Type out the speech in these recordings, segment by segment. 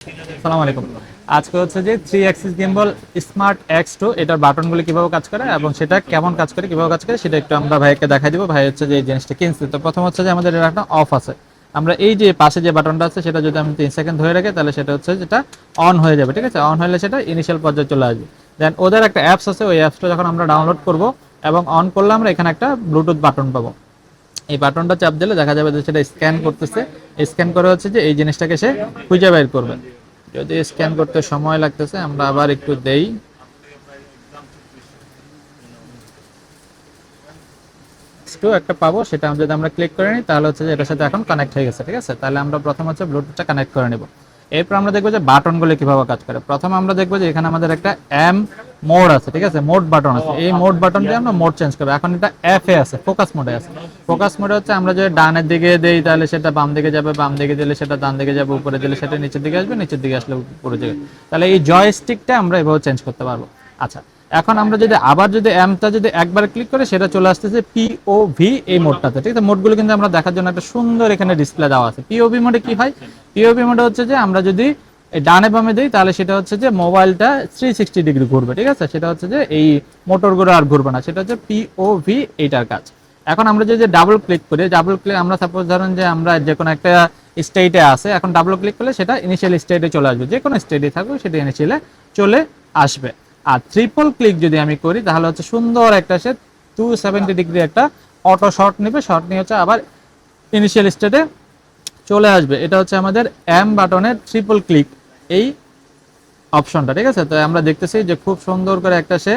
আসসালামু আলাইকুম। আজকে হচ্ছে যে 3 অ্যাক্সিস গিম্বল স্মার্ট X2 এটার বাটনগুলো কিভাবে কাজ করে এবং সেটা কেমন কাজ করে কিভাবে কাজ করে সেটা একটু আমরা ভাইকে দেখাই দিব। ভাই হচ্ছে যে এই জিনিসটা কিনছে। তো প্রথম হচ্ছে যে আমাদের এর একটা অফ আছে। আমরা এই যে পাশে যে বাটনটা আছে সেটা যদি আমি 3 সেকেন্ড ধরে রাখি তাহলে সেটা হচ্ছে যেটা অন হয়ে যাবে, ঠিক আছে? অন হলে সেটা ইনিশিয়াল পর্যায়ে চলে আসবে। দেন ওদের একটা অ্যাপস আছে, ওই অ্যাপসটা যখন আমরা ডাউনলোড করব এবং অন করলে আমরা এখানে একটা ব্লুটুথ বাটন পাবো। এই বাটনটা চাপ দিলে দেখা যাবে যে সেটা স্ক্যান করতেছে। স্ক্যান করে হচ্ছে যে এই জিনিসটাকে সে খুঁজে বের করবে। যদি স্ক্যান করতে সময় লাগতেছে আমরা আবার একটু দেই। একটু একটা পাবো, সেটা যদি আমরা ক্লিক করে নিই তাহলে হচ্ছে যে এটার সাথে এখন কানেক্ট হয়ে গেছে, ঠিক আছে? তাহলে আমরা প্রথম হচ্ছে ব্লুটুথটা কানেক্ট করে নেব। এরপর আমরা দেখবো যে বাটনগুলো কিভাবে কাজ করে। প্রথমে আমরা দেখবো যে এখানে আমাদের একটা এম মোড আছে, ঠিক আছে? মোড বাটন আছে। এই মোড বাটন দিয়ে আমরা মোড চেঞ্জ করবো। এখন এটা এফ এ আছে, ফোকাস মোডে আছে। ফোকাস মোডে হচ্ছে আমরা যদি ডানের দিকে দেই তাহলে সেটা বাম দিকে যাবে, বাম দিকে দিলে সেটা ডান দিকে যাবে, উপরে দিলে সেটা নিচের দিকে আসবে, নিচের দিকে আসলে উপরে যাবে। তাহলে এই জয়স্টিকটা আমরা এভাবে চেঞ্জ করতে পারবো। আচ্ছা, এখন আমরা যদি আবার যদি এমটা যদি একবার ক্লিক করে সেটা চলে আসতেছে পিওভি এই মোডটাতে, ঠিক আছে? মোডগুলো কিন্তু আমরা দেখার জন্য একটা সুন্দর এখানে ডিসপ্লে দেওয়া আছে। পিওভি মোডে কি হয়? পিওভি মোডে হচ্ছে যে আমরা যদি ডানে বামে দিই তাহলে সেটা হচ্ছে যে মোবাইলটা 360 ডিগ্রি ঘুরবে, ঠিক আছে? সেটা হচ্ছে যে এই মোটরগুলো আর ঘুরবে না, সেটা হচ্ছে পিওভি এইটার কাজ। এখন আমরা যদি ডাবল ক্লিক করি, ডাবল ক্লিক আমরা সাপোজ ধরেন যে আমরা যে কোনো একটা স্টেটে আছে, এখন ডাবল ক্লিক করলে সেটা ইনিশিয়াল স্টেটে চলে আসবে, যে কোনো স্টেটে থাকবে সেটা ইনিশিয়ালে চলে আসবে। আর ট্রিপল ক্লিক যদি আমি করি তাহলে হচ্ছে সুন্দর একটা সে 270 ডিগ্রি একটা অটো শট নেবে, শট নিয়ে হচ্ছে আবার ইনিশিয়াল স্টেটে চলে আসবে। এটা হচ্ছে আমাদের এম বাটনের ট্রিপল ক্লিক এই অপশনটা, ঠিক আছে? তো আমরা দেখতেছি যে খুব সুন্দর করে একটা সে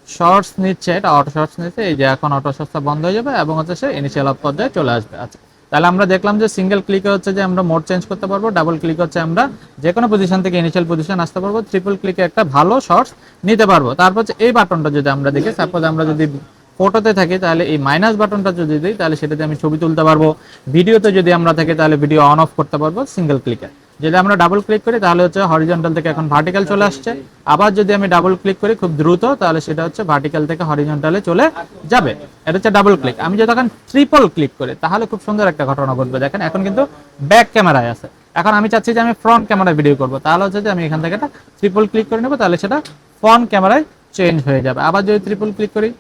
শর্টস নিচ্ছে, এটা অটো শর্টস নিচ্ছে। এই যে এখন অটো শর্টসটা বন্ধ হয়ে যাবে এবং হচ্ছে সে ইনিশিয়াল পর্যায়ে চলে আসবে। আচ্ছা, তাহলে আমরা দেখলাম যে সিঙ্গেল ক্লিকে হচ্ছে যে আমরা মোড চেঞ্জ করতে পারবো, ডাবল ক্লিক হচ্ছে আমরা যে কোনো পজিশন থেকে ইনিশিয়াল পজিশন আসতে পারবো, ট্রিপল ক্লিকে একটা ভালো শর্টস নিতে পারবো। তারপর হচ্ছে এই বাটনটা যদি আমরা দেখি, সাপোজ আমরা যদি ফটোতে থাকি তাহলে এই মাইনাস বাটনটা যদি দিই তাহলে সেটাতে আমি ছবি তুলতে পারবো। ভিডিওতে যদি আমরা থাকি তাহলে ভিডিও অন অফ করতে পারবো সিঙ্গেল ক্লিকে। যদি আমরা ডাবল ক্লিক করি তাহলে হচ্ছে হরিজন্টাল থেকে এখন ভার্টিক্যাল চলে আসছে। আবার যদি আমি ডাবল ক্লিক করি খুব দ্রুত তাহলে সেটা হচ্ছে ভার্টিক্যাল থেকে হরিজন্টালে চলে যাবে। এটা হচ্ছে ডাবল ক্লিক। আমি যদি এখন ট্রিপল ক্লিক করি তাহলে খুব সুন্দর একটা ঘটনা ঘটবে। দেখেন এখন কিন্তু ব্যাক ক্যামেরায় আছে। এখন আমি চাচ্ছি যে আমি ফ্রন্ট ক্যামেরায় ভিডিও করবো, তাহলে হচ্ছে যে আমি এখান থেকে একটা ট্রিপল ক্লিক করে নেবো, তাহলে সেটা ফ্রন্ট ক্যামেরায় চেঞ্জ হয়ে যাবে। আবার যদি ট্রিপল ক্লিক করি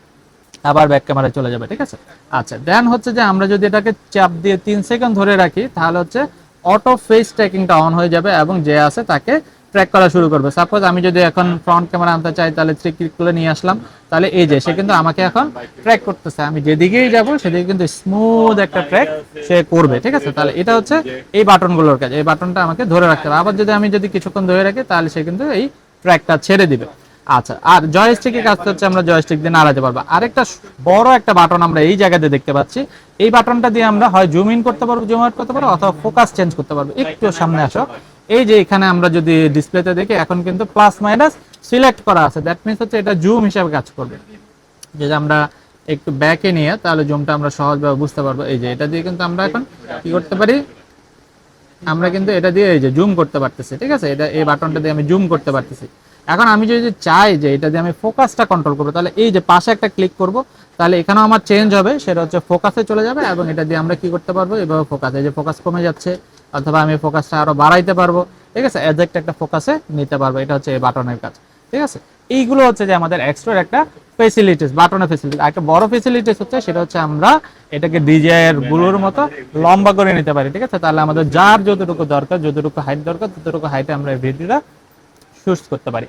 আবার ব্যাক ক্যামেরায় চলে যাবে, ঠিক আছে? আচ্ছা, দেন হচ্ছে যে আমরা যদি এটাকে চাপ দিয়ে 3 সেকেন্ড ধরে রাখি তাহলে হচ্ছে অটো ফেস ট্র্যাকিংটা অন হয়ে যাবে এবং যে আছে তাকে ট্র্যাক করা শুরু করবে। সাপোজ আমি যদি এখন ফ্রন্ট ক্যামেরা আনতে চাই তাহলে 3 ক্লিক করে নিয়ে আসলাম, তাহলে এই যে সে কিন্তু আমাকে এখন ট্র্যাক করতেছে। আমি যেদিকেই যাব সেদিকে কিন্তু স্মুথ একটা ট্র্যাক সে করবে, ঠিক আছে? তাহলে এটা হচ্ছে এই বাটনগুলোর কাজ। এই বাটনটা আমাকে ধরে রাখতে হবে। আবার যদি আমি কিছুক্ষণ ধরে রাখি তাহলে সে কিন্তু এই ট্র্যাকটা ছেড়ে দিবে। আচ্ছা, আর জয়স্টিকের কাজ হচ্ছে আমরা জয়স্টিক দিয়ে নাড়াতে পারবো। আরেকটা বড় একটা বাটন আমরা এই জায়গাতে দেখতে পাচ্ছি। এই বাটনটা দিয়ে আমরা হয় জুম ইন করতে পারবো, জুম আউট করতে পারবো, অথবা ফোকাস চেঞ্জ করতে পারবো। একটু সামনে আসো। এই যে এখানে আমরা যদি ডিসপ্লেতে দেখি এখন কিন্তু প্লাস মাইনাস সিলেক্ট করা আছে, দ্যাট মিনস হচ্ছে এটা জুম হিসাবে কাজ করবে। যদি আমরা একটু ব্যাকে নিয়ে তাহলে জুমটা আমরা সহজভাবে বুঝতে পারবো। এই যে এটা দিয়ে কিন্তু আমরা এখন কি করতে পারি, আমরা কিন্তু এটা দিয়ে এই যে জুম করতে পারতেছি, ঠিক আছে? এটা এই বাটনটা দিয়ে আমি জুম করতে পারতেছি। এখন আমি যদি চাই যে এটা দিয়ে আমি ফোকাসটা কন্ট্রোল করবো তাহলে এই যে পাশে একটা ক্লিক করব, তাহলে এখানেও আমার চেঞ্জ হবে, সেটা হচ্ছে ফোকাসে চলে যাবে এবং এটা দিয়ে আমরা কি করতে পারবো, এভাবে ফোকাস, এই যে ফোকাস কমে যাচ্ছে, অথবা আমি ফোকাসটা আরো বাড়াইতে পারবো, ঠিক আছে? এজেক্ট একটা ফোকাসে নিতে পারবো। এটা হচ্ছে এই বাটনের কাজ, ঠিক আছে? এইগুলো হচ্ছে যে আমাদের এক্সট্রা একটা ফেসিলিটিস, বাটনের ফেসিলিটি। একটা বড় ফেসিলিটিস হচ্ছে সেটা হচ্ছে আমরা এটাকে ডিজাইয়ের গুলোর মতো লম্বা করে নিতে পারি, ঠিক আছে? তাহলে আমাদের যার যতটুকু দরকার, যতটুকু হাইট দরকার ততটুকু হাইটে আমরা এই ভিডিওটা শুট করতে পারি।